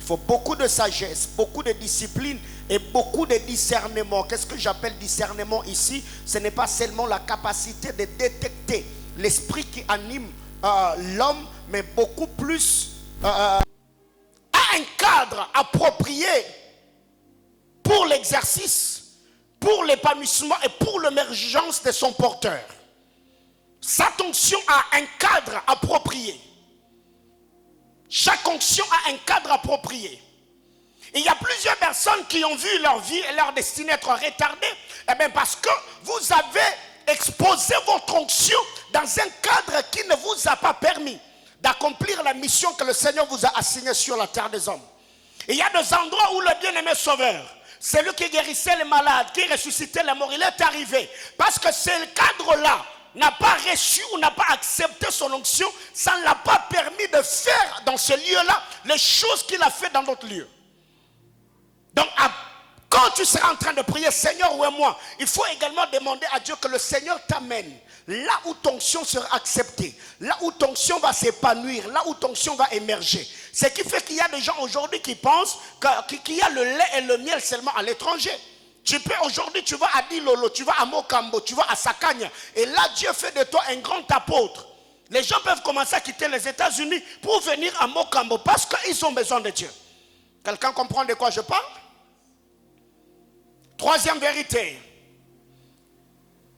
faut beaucoup de sagesse, beaucoup de discipline et beaucoup de discernement. Qu'est-ce que j'appelle discernement ici? Ce n'est pas seulement la capacité de détecter l'esprit qui anime l'homme, mais beaucoup plus à un cadre approprié pour l'exercice, pour l'épanouissement et pour l'émergence de son porteur. Sa onction a un cadre approprié. Chaque onction a un cadre approprié. Il y a plusieurs personnes qui ont vu leur vie et leur destinée être retardée, eh bien parce que vous avez exposé votre onction dans un cadre qui ne vous a pas permis d'accomplir la mission que le Seigneur vous a assignée sur la terre des hommes. Il y a des endroits où le bien-aimé Sauveur, celui qui guérissait les malades, qui ressuscitait les morts, il est arrivé. Parce que ce cadre-là n'a pas reçu ou n'a pas accepté son onction, ça ne l'a pas permis de faire dans ce lieu-là les choses qu'il a fait dans d'autres lieux. Donc, quand tu seras en train de prier, Seigneur, où est moi? Il faut également demander à Dieu que le Seigneur t'amène là où ton onction sera acceptée, là où ton onction va s'épanouir, là où ton onction va émerger. Ce qui fait qu'il y a des gens aujourd'hui qui pensent qu'il y a le lait et le miel seulement à l'étranger. Tu peux aujourd'hui, tu vas à Dilolo, tu vas à Mokambo, tu vas à Sakanya, et là Dieu fait de toi un grand apôtre. Les gens peuvent commencer à quitter les États-Unis pour venir à Mokambo parce qu'ils ont besoin de Dieu. Quelqu'un comprend de quoi je parle? Troisième vérité.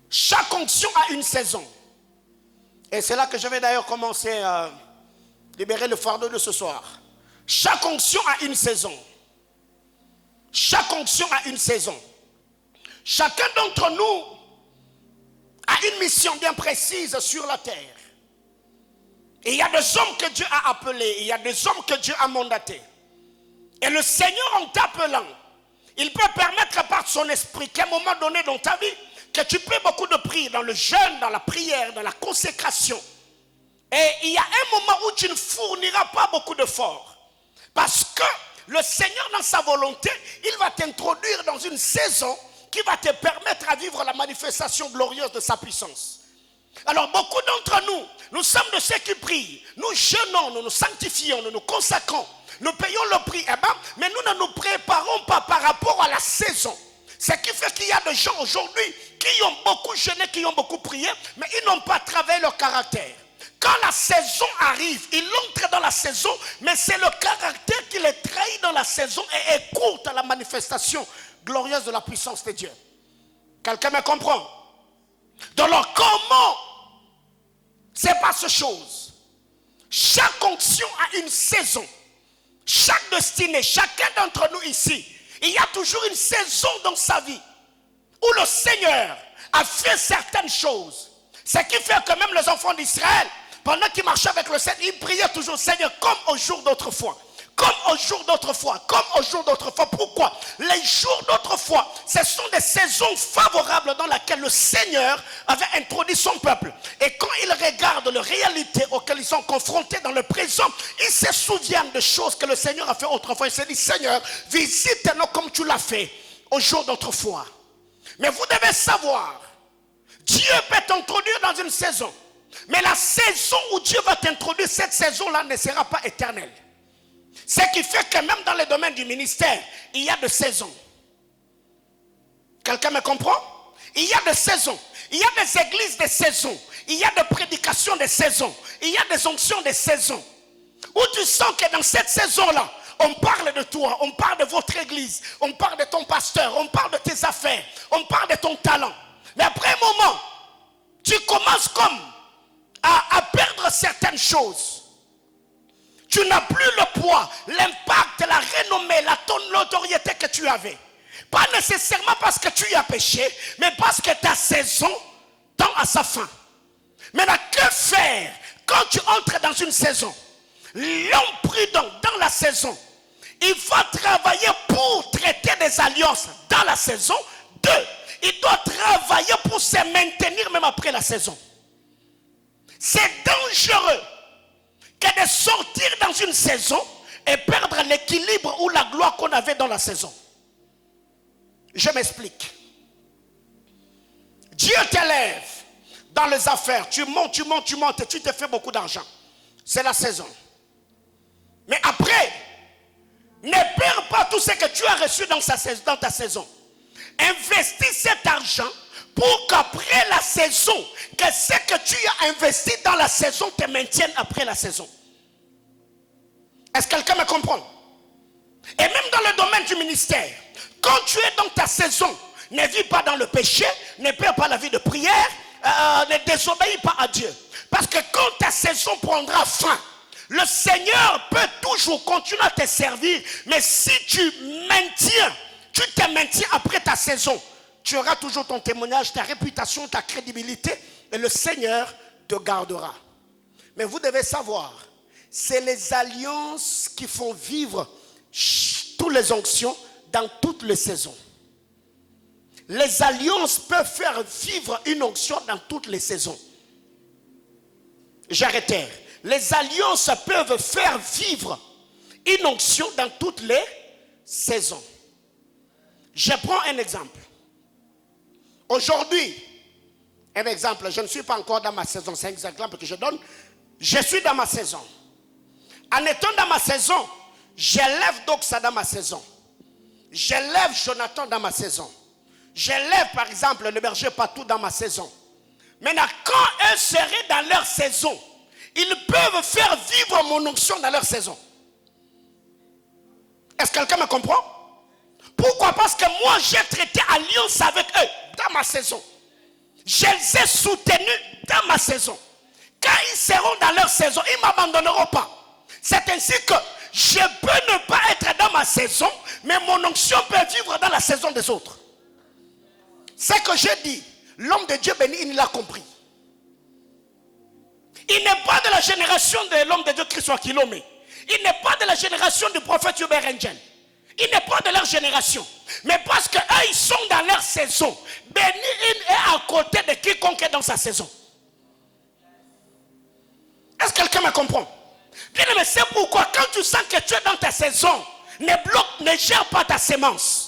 Chaque onction a une saison. Et c'est là que je vais d'ailleurs commencer à libérer le fardeau de ce soir. Chaque onction a une saison. Chaque onction a une saison. Chacun d'entre nous a une mission bien précise sur la terre. Et il y a des hommes que Dieu a appelés, il y a des hommes que Dieu a mandatés. Et le Seigneur, en t'appelant, il peut permettre par son esprit qu'à un moment donné dans ta vie, que tu peux beaucoup de prier dans le jeûne, dans la prière, dans la consécration. Et il y a un moment où tu ne fourniras pas beaucoup d'efforts. Parce que le Seigneur, dans sa volonté, il va t'introduire dans une saison qui va te permettre à vivre la manifestation glorieuse de sa puissance. Alors beaucoup d'entre nous, nous sommes de ceux qui prient. Nous jeûnons, nous nous sanctifions, nous nous consacrons. Nous payons le prix, mais nous ne nous préparons pas par rapport à la saison. Ce qui fait qu'il y a des gens aujourd'hui qui ont beaucoup jeûné, qui ont beaucoup prié, mais ils n'ont pas travaillé leur caractère. Quand la saison arrive, ils entrent dans la saison, mais c'est le caractère qui les trahit dans la saison et écoute à la manifestation glorieuse de la puissance de Dieu. Quelqu'un me comprend? Donc comment se passe ces choses? Chaque onction a une saison. Chaque destinée, chacun d'entre nous ici, il y a toujours une saison dans sa vie où le Seigneur a fait certaines choses. Ce qui fait que même les enfants d'Israël, pendant qu'ils marchaient avec le Seigneur, ils priaient toujours, Seigneur, comme au jour d'autrefois. Comme au jour d'autrefois, comme au jour d'autrefois. Pourquoi? Les jours d'autrefois, ce sont des saisons favorables dans lesquelles le Seigneur avait introduit son peuple. Et quand ils regardent les réalités auxquelles ils sont confrontés dans le présent, ils se souviennent des choses que le Seigneur a fait autrefois. Ils se disent, Seigneur, visite-nous comme tu l'as fait au jour d'autrefois. Mais vous devez savoir, Dieu peut t'introduire dans une saison. Mais la saison où Dieu va t'introduire, cette saison-là ne sera pas éternelle. Ce qui fait que même dans le domaine du ministère, il y a des saisons. Quelqu'un me comprend? Il y a des saisons. Il y a des églises de saisons. Il y a des prédications de saisons. Il y a des onctions de saisons. Où tu sens que dans cette saison-là, on parle de toi, on parle de votre église, on parle de ton pasteur, on parle de tes affaires, on parle de ton talent. Mais après un moment, tu commences comme à perdre certaines choses. Tu n'as plus le poids, l'impact, la renommée, la notoriété que tu avais. Pas nécessairement parce que tu as péché, mais parce que ta saison tend à sa fin. Maintenant, que faire quand tu entres dans une saison? L'homme prudent dans la saison, il va travailler pour traiter des alliances dans la saison. 2, il doit travailler pour se maintenir même après la saison. C'est dangereux que de sortir dans une saison et perdre l'équilibre ou la gloire qu'on avait dans la saison. Je m'explique. Dieu t'élève dans les affaires. Tu montes et tu te fais beaucoup d'argent. C'est la saison. Mais après, Ne perds pas tout ce que tu as reçu dans ta saison. Investis cet argent pour qu'après la saison, que ce que tu as investi dans la saison te maintienne après la saison. Est-ce que quelqu'un me comprend? Et même dans le domaine du ministère, quand tu es dans ta saison, ne vis pas dans le péché, ne perds pas la vie de prière, ne désobéis pas à Dieu. Parce que quand ta saison prendra fin, le Seigneur peut toujours continuer à te servir, mais si tu te maintiens après ta saison, tu auras toujours ton témoignage, ta réputation, ta crédibilité, et le Seigneur te gardera. Mais vous devez savoir, c'est les alliances qui font vivre toutes les onctions dans toutes les saisons. Les alliances peuvent faire vivre une onction dans toutes les saisons. J'arrête. Les alliances peuvent faire vivre une onction dans toutes les saisons. Je prends un exemple. Aujourd'hui, un exemple, je ne suis pas encore dans ma saison, c'est un exemple que je donne. Je suis dans ma saison. En étant dans ma saison, j'élève Doxa dans ma saison. J'élève Jonathan dans ma saison. J'élève par exemple le berger Patou dans ma saison. Maintenant, quand eux seraient dans leur saison, ils peuvent faire vivre mon onction dans leur saison. Est-ce que quelqu'un me comprend? Pourquoi? Parce que moi, j'ai traité alliance avec eux dans ma saison. Je les ai soutenus dans ma saison. Quand ils seront dans leur saison, ils ne m'abandonneront pas. C'est ainsi que je peux ne pas être dans ma saison, mais mon onction peut vivre dans la saison des autres. Ce que j'ai dit, l'homme de Dieu béni, il l'a compris. Il n'est pas de la génération de l'homme de Dieu Christ Kilomé. Il n'est pas de la génération du prophète Hubert Engel. Il n'est pas de leur génération. Mais parce qu'eux, ils sont dans leur saison. Béni, il est à côté de quiconque est dans sa saison. Est-ce que quelqu'un me comprend? Bien aimé, c'est pourquoi quand tu sens que tu es dans ta saison, ne gère pas ta sémence.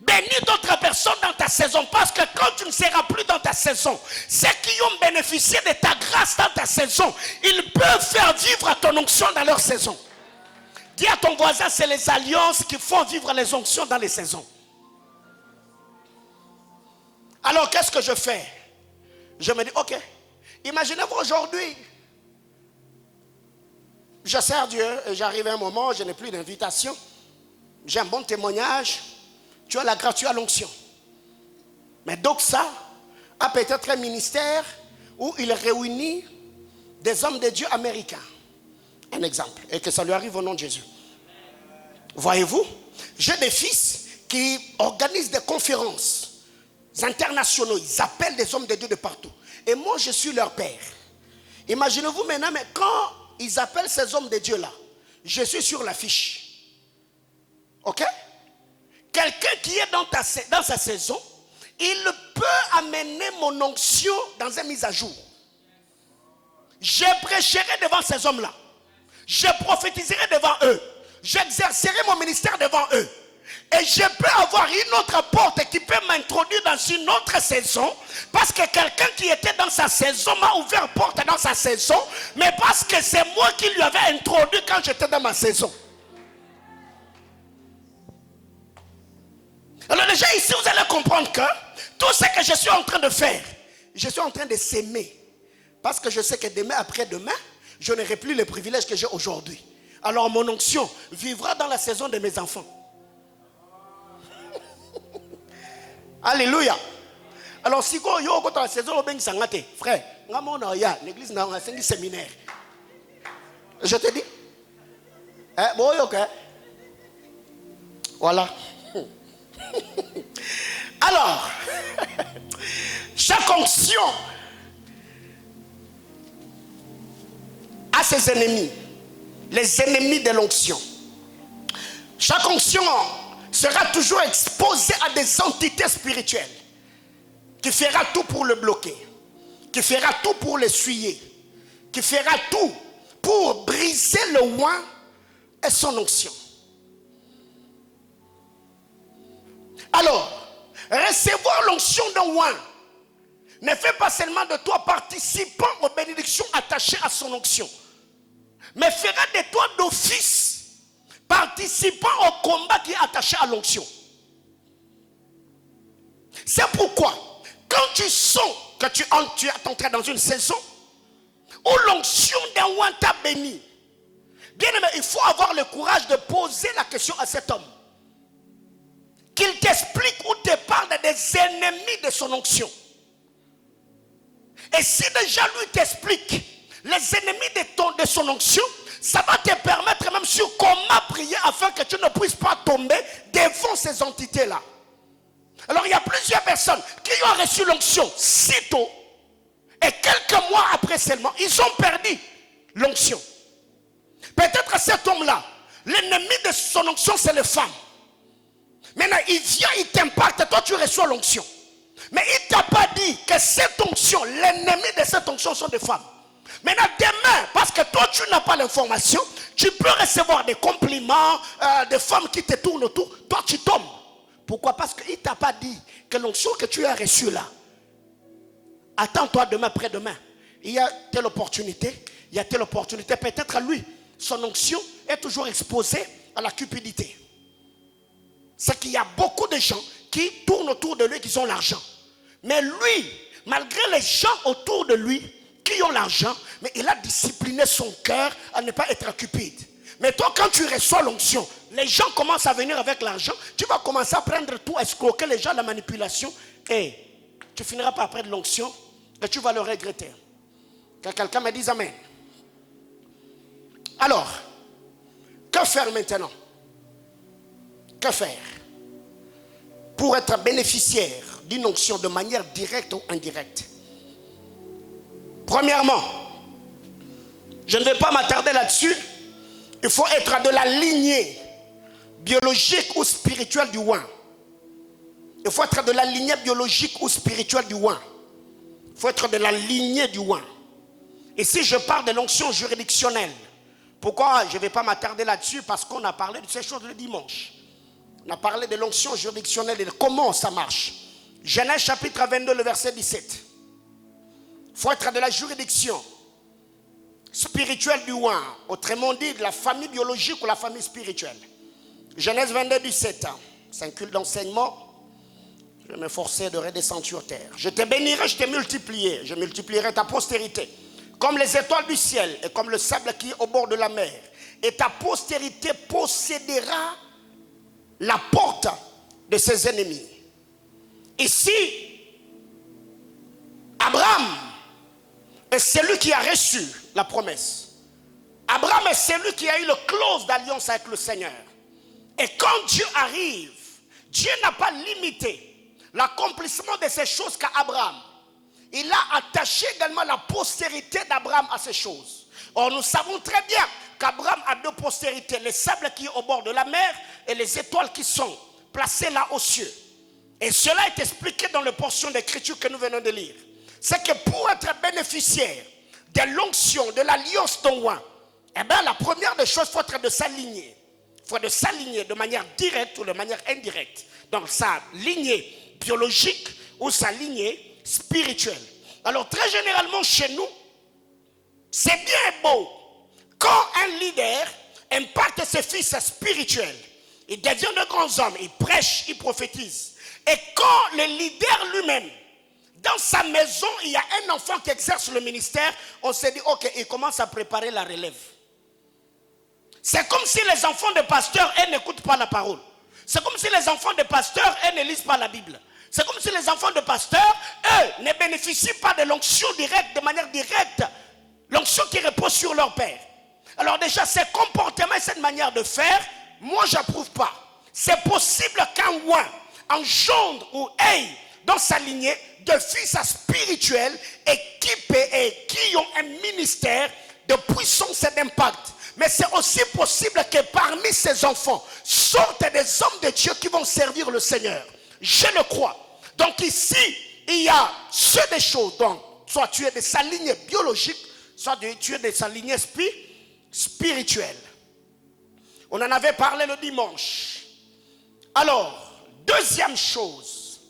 Bénis d'autres personnes dans ta saison, parce que quand tu ne seras plus dans ta saison, ceux qui ont bénéficié de ta grâce dans ta saison, ils peuvent faire vivre ton onction dans leur saison. Dis à ton voisin, c'est les alliances qui font vivre les onctions dans les saisons. Alors qu'est-ce que je fais? Je me dis, ok, imaginez-vous aujourd'hui, je sers Dieu et j'arrive à un moment, je n'ai plus d'invitation, j'ai un bon témoignage, tu as la grâce, tu as l'onction. Mais donc ça a peut-être un ministère où il réunit des hommes de Dieu américains. Un exemple, et que ça lui arrive au nom de Jésus. Voyez-vous, j'ai des fils qui organisent des conférences internationaux, ils appellent des hommes de Dieu de partout. Et moi, je suis leur père. Imaginez-vous maintenant, mais quand ils appellent ces hommes de Dieu-là, je suis sur l'affiche. Ok? Quelqu'un qui est dans sa saison, il peut amener mon onction dans une mise à jour. Je prêcherai devant ces hommes-là. Je prophétiserai devant eux. J'exercerai mon ministère devant eux. Et je peux avoir une autre porte qui peut m'introduire dans une autre saison. Parce que quelqu'un qui était dans sa saison m'a ouvert porte dans sa saison. Mais parce que c'est moi qui lui avais introduit quand j'étais dans ma saison. Alors déjà ici vous allez comprendre que tout ce que je suis en train de faire, je suis en train de s'aimer. Parce que je sais que demain après-demain, je n'aurai plus les privilèges que j'ai aujourd'hui. Alors mon onction vivra dans la saison de mes enfants. Alléluia. Alors si vous avez la saison, frère, l'église n'a pas un séminaire. Je te dis. Voilà. Alors, chaque onction a ses ennemis, les ennemis de l'onction. Chaque onction sera toujours exposée à des entités spirituelles qui fera tout pour le bloquer, qui fera tout pour l'essuyer, qui fera tout pour briser le oint et son onction. Alors, recevoir l'onction d'un oint ne fait pas seulement de toi participant aux bénédictions attachées à son onction, mais fera de toi d'office participant au combat qui est attaché à l'onction. C'est pourquoi, quand tu sens que tu es entré dans une saison où l'onction d'un roi t'a béni, bien aimé, il faut avoir le courage de poser la question à cet homme. Qu'il t'explique ou te parle des ennemis de son onction. Et si déjà lui t'explique les ennemis de son onction, ça va te permettre même sur comment prier afin que tu ne puisses pas tomber devant ces entités-là. Alors il y a plusieurs personnes qui ont reçu l'onction si tôt et quelques mois après seulement, ils ont perdu l'onction. Peut-être à cet homme-là, l'ennemi de son onction, c'est les femmes. Maintenant, il vient, il t'impacte, toi tu reçois l'onction. Mais il ne t'a pas dit que cette onction, l'ennemi de cette onction sont des femmes. Maintenant, demain, parce que toi tu n'as pas l'information, tu peux recevoir des compliments, des femmes qui te tournent autour, toi tu tombes. Pourquoi? Parce qu'il ne t'a pas dit que l'onction que tu as reçue là, attends-toi demain, après-demain. Il y a telle opportunité, peut-être à lui, son onction est toujours exposée à la cupidité. C'est qu'il y a beaucoup de gens qui tournent autour de lui, qui ont l'argent. Mais lui, malgré les gens autour de lui qui ont l'argent, mais il a discipliné son cœur à ne pas être cupide. Mais toi, quand tu reçois l'onction, les gens commencent à venir avec l'argent, tu vas commencer à prendre tout, à escroquer les gens, la manipulation, et tu finiras par prendre l'onction et tu vas le regretter. Que quelqu'un me dise amen. Alors, que faire maintenant? Que faire pour être bénéficiaire d'une onction de manière directe ou indirecte? Premièrement, je ne vais pas m'attarder là-dessus. Il faut être de la lignée biologique ou spirituelle du roi. Il faut être de la lignée biologique ou spirituelle du roi. Il faut être de la lignée du roi. Et si je parle de l'onction juridictionnelle, pourquoi je ne vais pas m'attarder là-dessus? Parce qu'on a parlé de ces choses le dimanche. On a parlé de l'onction juridictionnelle et de comment ça marche. Genèse chapitre 22, le verset 17. Il faut être de la juridiction spirituelle du roi. Autrement dit, de la famille biologique ou la famille spirituelle. Genèse 22, 17. C'est un culte d'enseignement. Je vais m'efforcer de redescendre sur terre. Je te bénirai, je te multiplierai. Je multiplierai ta postérité. Comme les étoiles du ciel et comme le sable qui est au bord de la mer. Et ta postérité possédera la porte de ses ennemis. Ici, Abraham est celui qui a reçu la promesse. Abraham est celui qui a eu le clause d'alliance avec le Seigneur. Et quand Dieu arrive, Dieu n'a pas limité l'accomplissement de ces choses qu'à Abraham. Il a attaché également la postérité d'Abraham à ces choses. Or, nous savons très bien qu'Abraham a deux postérités, les sables qui sont au bord de la mer et les étoiles qui sont placées là aux cieux. Et cela est expliqué dans les portions d'écriture que nous venons de lire. C'est que pour être bénéficiaire de l'onction, de l'alliance d'un roi, eh bien la première des choses, il faut être de s'aligner. Il faut de s'aligner de manière directe ou de manière indirecte. Donc sa lignée biologique ou sa lignée spirituelle. Alors très généralement chez nous, c'est bien beau quand un leader impacte ses fils spirituels. Il devient de grands hommes, il prêche, il prophétise. Et quand le leader lui-même, dans sa maison, il y a un enfant qui exerce le ministère, on s'est dit, ok, il commence à préparer la relève. C'est comme si les enfants de pasteurs, eux, n'écoutent pas la parole. C'est comme si les enfants de pasteurs, eux, ne lisent pas la Bible. C'est comme si les enfants de pasteurs, eux, ne bénéficient pas de l'onction directe, de manière directe. L'onction qui repose sur leur père. Alors déjà, ces comportements et cette manière de faire, moi, je n'approuve pas. C'est possible qu'un roi engendre ou ait dans sa lignée de fils spirituels équipés et qui ont un ministère de puissance et d'impact. Mais c'est aussi possible que parmi ces enfants sortent des hommes de Dieu qui vont servir le Seigneur. Je le crois. Donc ici, il y a ce des choses. Donc, soit tu es de sa lignée biologique, soit tu es de sa lignée spirituelle. On en avait parlé le dimanche. Alors, deuxième chose.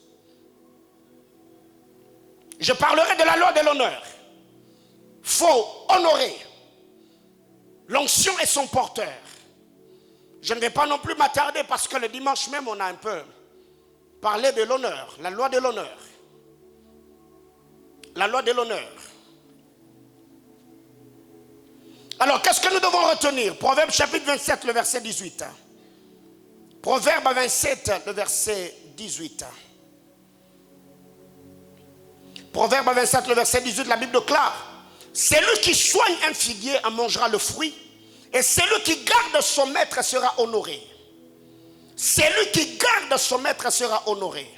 Je parlerai de la loi de l'honneur. Il faut honorer l'onction et son porteur. Je ne vais pas non plus m'attarder parce que le dimanche même, on a un peu parlé de l'honneur, la loi de l'honneur. La loi de l'honneur. Alors, qu'est-ce que nous devons retenir? Proverbe chapitre 27, le verset 18. Proverbe 27, le verset 18. Proverbe 27, le verset 18, la Bible déclare: celui qui soigne un figuier en mangera le fruit, et celui qui garde son maître sera honoré. Celui qui garde son maître sera honoré.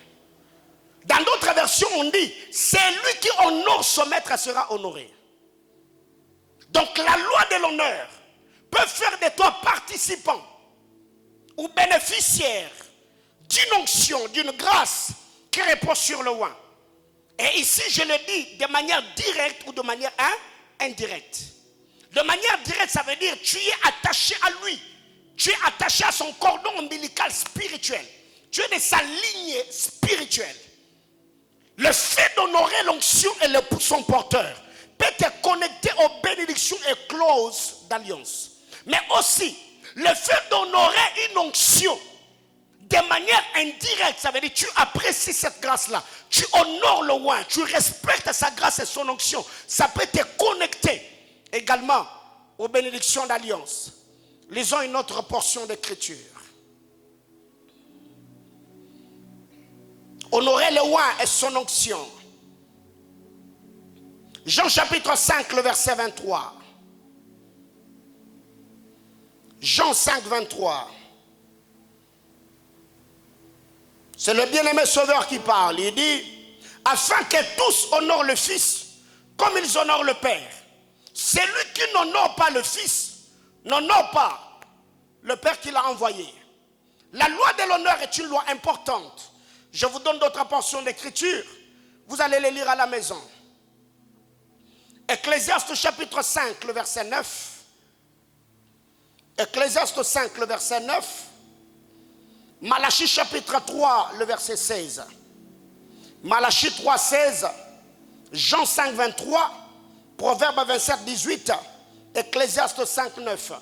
Dans d'autres versions, on dit: celui qui honore son maître sera honoré. Donc la loi de l'honneur peut faire de toi participant ou bénéficiaire d'une onction, d'une grâce qui repose sur le oint. Et ici, je le dis de manière directe ou de manière indirecte. De manière directe, ça veut dire tu es attaché à lui. Tu es attaché à son cordon ombilical spirituel. Tu es de sa lignée spirituelle. Le fait d'honorer l'onction et son porteur peut te connecter aux bénédictions et clauses d'alliance. Mais aussi, le fait d'honorer une onction de manière indirecte, ça veut dire tu apprécies cette grâce-là. Tu honores le oint, tu respectes sa grâce et son onction. Ça peut te connecter également aux bénédictions d'alliance. Lisons une autre portion d'écriture. Honorer le oint et son onction. Jean chapitre 5, le verset 23. Jean 5, 23. C'est le bien-aimé Sauveur qui parle. Il dit: afin que tous honorent le Fils comme ils honorent le Père. Celui qui n'honore pas le Fils n'honore pas le Père qui l'a envoyé. La loi de l'honneur est une loi importante. Je vous donne d'autres portions d'écriture. Vous allez les lire à la maison. Ecclésiaste chapitre 5, le verset 9. Ecclésiaste 5, le verset 9. Malachie chapitre 3, le verset 16. Malachie 3, 16. Jean 5, 23. Proverbe 27, 18. Ecclésiaste 5, 9.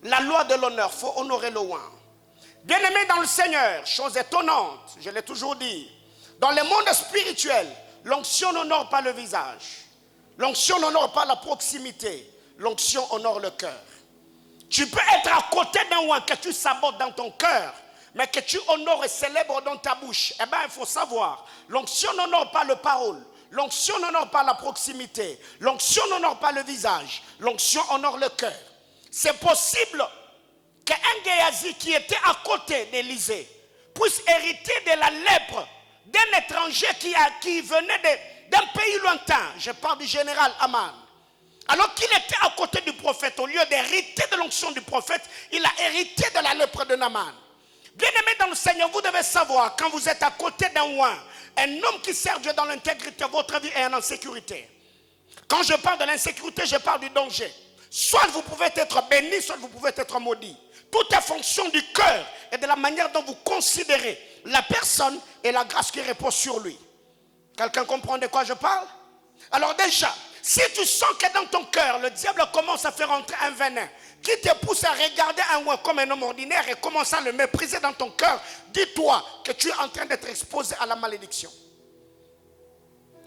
La loi de l'honneur, il faut honorer le oint. Bien-aimé dans le Seigneur, chose étonnante, je l'ai toujours dit. Dans le monde spirituel, l'onction n'honore pas le visage. L'onction n'honore pas la proximité. L'onction honore le cœur. Tu peux être à côté d'un oint que tu sabotes dans ton cœur, mais que tu honores et célèbres dans ta bouche. Eh bien, il faut savoir, l'onction n'honore pas le parole. L'onction n'honore pas la proximité. L'onction n'honore pas le visage. L'onction honore le cœur. C'est possible qu'un Géasi qui était à côté d'Élisée puisse hériter de la lèpre d'un étranger qui venait d'un pays lointain. Je parle du général Aman. Alors qu'il était à côté du prophète, au lieu d'hériter de l'onction du prophète, il a hérité de la lèpre de Naaman. Bien-aimé dans le Seigneur, vous devez savoir, quand vous êtes à côté d'un oint, un homme qui sert Dieu dans l'intégrité, votre vie est en insécurité. Quand je parle de l'insécurité, je parle du danger. Soit vous pouvez être béni, soit vous pouvez être maudit. Tout est fonction du cœur et de la manière dont vous considérez la personne et la grâce qui repose sur lui. Quelqu'un comprend de quoi je parle? Alors déjà, si tu sens que dans ton cœur, le diable commence à faire entrer un venin qui te pousse à regarder un oint comme un homme ordinaire et commence à le mépriser dans ton cœur, dis-toi que tu es en train d'être exposé à la malédiction.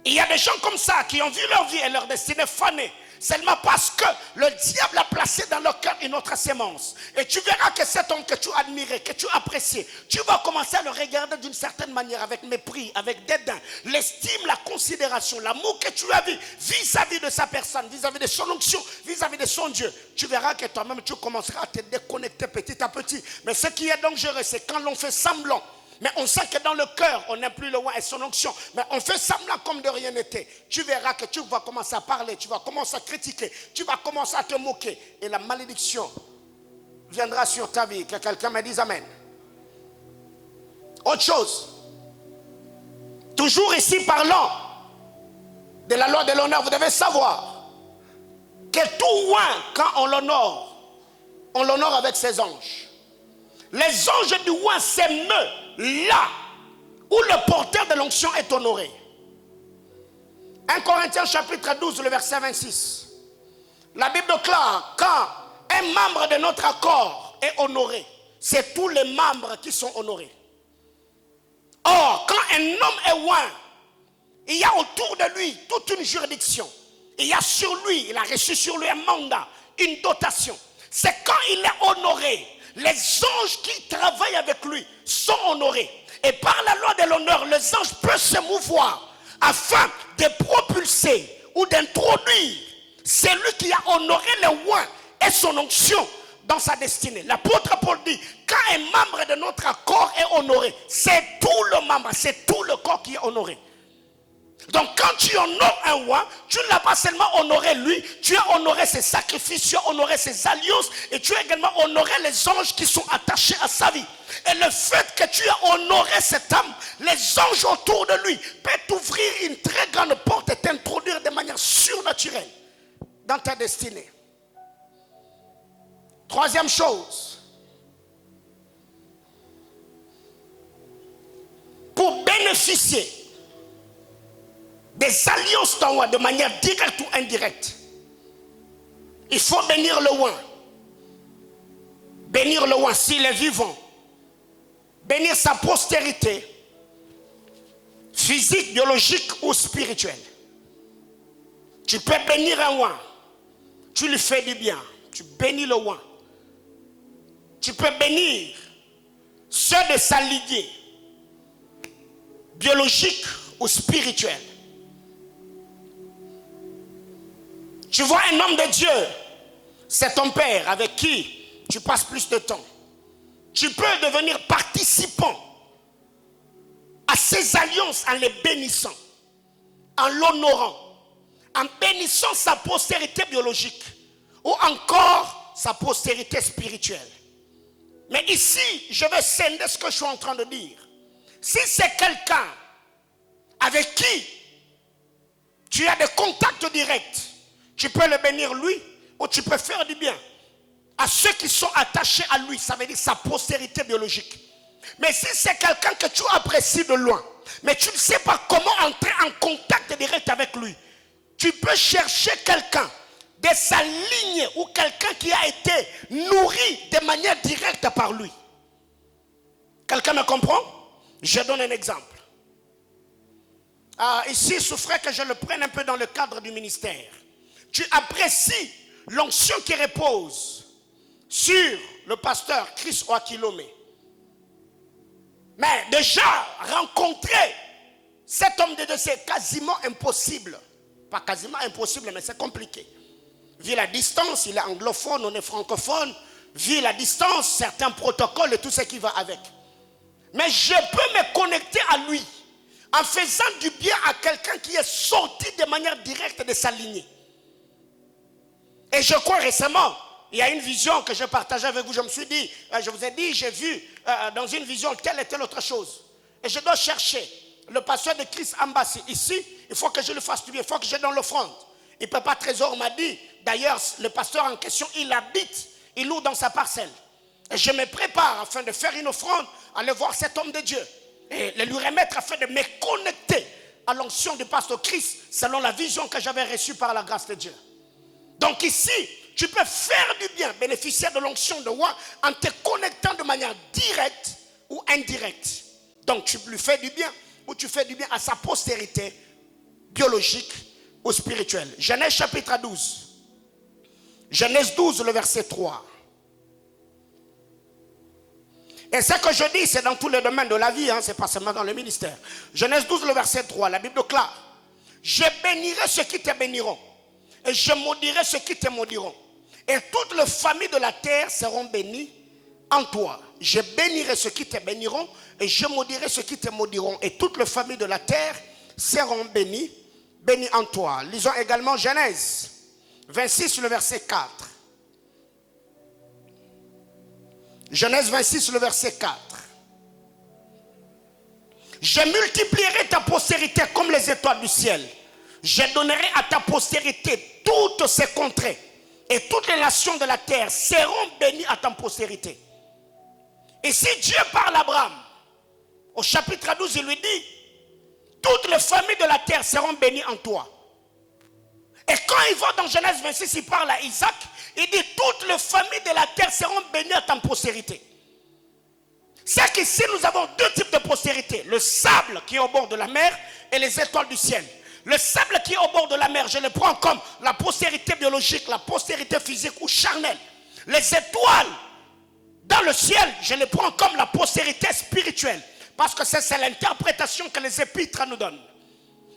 Il y a des gens comme ça qui ont vu leur vie et leur destinée fanée seulement parce que le diable a placé dans leur cœur une autre sémence. Et tu verras que cet homme que tu admirais, que tu appréciais, tu vas commencer à le regarder d'une certaine manière, avec mépris, avec dédain, l'estime, la considération, l'amour que tu as vu vis-à-vis de sa personne, vis-à-vis de son onction, vis-à-vis de son Dieu. Tu verras que toi-même tu commenceras à te déconnecter petit à petit. Mais ce qui est dangereux, c'est quand l'on fait semblant. Mais on sait que dans le cœur, on n'aime plus le oint et son onction. Mais on fait semblant comme de rien n'était. Tu verras que tu vas commencer à parler, tu vas commencer à critiquer, tu vas commencer à te moquer. Et la malédiction viendra sur ta vie. Que quelqu'un me dise Amen. Autre chose. Toujours ici parlant de la loi de l'honneur, vous devez savoir que tout oint, quand on l'honore avec ses anges. Les anges du oint s'émeuvent là où le porteur de l'onction est honoré. 1 Corinthiens chapitre 12, le verset 26. La Bible déclare, quand un membre de notre accord est honoré, c'est tous les membres qui sont honorés. Or, quand un homme est oint, il y a autour de lui toute une juridiction. Il y a sur lui, il a reçu sur lui un mandat, une dotation. C'est quand il est honoré, les anges qui travaillent avec lui sont honorés. Et par la loi de l'honneur, les anges peuvent se mouvoir afin de propulser ou d'introduire celui qui a honoré le oint et son onction dans sa destinée. L'apôtre Paul dit, quand un membre de notre corps est honoré, c'est tout le membre, c'est tout le corps qui est honoré. Donc quand tu honores un roi, tu ne l'as pas seulement honoré lui, tu as honoré ses sacrifices, tu as honoré ses alliances et tu as également honoré les anges qui sont attachés à sa vie. Et le fait que tu as honoré cette âme, les anges autour de lui peuvent t'ouvrir une très grande porte et t'introduire de manière surnaturelle dans ta destinée. Troisième chose, pour bénéficier des alliances d'en haut de manière directe ou indirecte, il faut bénir le oint. Bénir le oint s'il est vivant. Bénir sa postérité, physique, biologique ou spirituelle. Tu peux bénir un oint. Tu lui fais du bien. Tu bénis le oint. Tu peux bénir ceux de sa lignée, biologique ou spirituelle. Tu vois un homme de Dieu, c'est ton père avec qui tu passes plus de temps. Tu peux devenir participant à ces alliances en les bénissant, en l'honorant, en bénissant sa postérité biologique ou encore sa postérité spirituelle. Mais ici, je vais scinder ce que je suis en train de dire. Si c'est quelqu'un avec qui tu as des contacts directs, tu peux le bénir lui ou tu peux faire du bien à ceux qui sont attachés à lui, ça veut dire sa postérité biologique. Mais si c'est quelqu'un que tu apprécies de loin, mais tu ne sais pas comment entrer en contact direct avec lui, tu peux chercher quelqu'un de sa ligne ou quelqu'un qui a été nourri de manière directe par lui. Quelqu'un me comprend? Je donne un exemple. Ici, il souffrait que je le prenne un peu dans le cadre du ministère. Tu apprécies l'onction qui repose sur le pasteur Chris Oakilome. Mais déjà, rencontrer cet homme de Dieu, c'est quasiment impossible. Pas quasiment impossible, mais c'est compliqué. Vu la distance, il est anglophone, on est francophone. Vu la distance, certains protocoles et tout ce qui va avec. Mais je peux me connecter à lui en faisant du bien à quelqu'un qui est sorti de manière directe de sa lignée. Et je crois récemment, il y a une vision que je partageais avec vous. Je me suis dit, je vous ai dit, j'ai vu dans une vision telle et telle autre chose. Et je dois chercher le pasteur de Chris Ambassi ici. Il faut que je le fasse du bien, il faut que je donne l'offrande. Il ne peut pas, Trésor m'a dit. D'ailleurs, le pasteur en question, il habite, il loue dans sa parcelle. Et je me prépare afin de faire une offrande, aller voir cet homme de Dieu. Et le lui remettre afin de me connecter à l'onction du pasteur Chris, selon la vision que j'avais reçue par la grâce de Dieu. Donc ici, tu peux faire du bien, bénéficier de l'onction de roi en te connectant de manière directe ou indirecte. Donc tu lui fais du bien ou tu fais du bien à sa postérité biologique ou spirituelle. Genèse chapitre 12. Genèse 12, le verset 3. Et ce que je dis, c'est dans tous les domaines de la vie, ce n'est pas seulement dans le ministère. Genèse 12, le verset 3, la Bible déclare: je bénirai ceux qui te béniront, et je maudirai ceux qui te maudiront. Et toutes les familles de la terre seront bénies en toi. Je bénirai ceux qui te béniront, et je maudirai ceux qui te maudiront. Et toutes les familles de la terre seront bénies en toi. Lisons également Genèse 26, le verset 4. Genèse 26, le verset 4. Je multiplierai ta postérité comme les étoiles du ciel. Je donnerai à ta postérité toutes ces contrées. Et toutes les nations de la terre seront bénies à ta postérité. Et si Dieu parle à Abraham, au chapitre 12, il lui dit: toutes les familles de la terre seront bénies en toi. Et quand il va dans Genèse 26, il parle à Isaac, Il dit, toutes les familles de la terre seront bénies à ta postérité. C'est qu'ici, nous avons deux types de postérité. Le sable qui est au bord de la mer et les étoiles du ciel. Le sable qui est au bord de la mer, je le prends comme la postérité biologique, la postérité physique ou charnelle. Les étoiles dans le ciel, je les prends comme la postérité spirituelle. Parce que c'est l'interprétation que les épîtres nous donnent.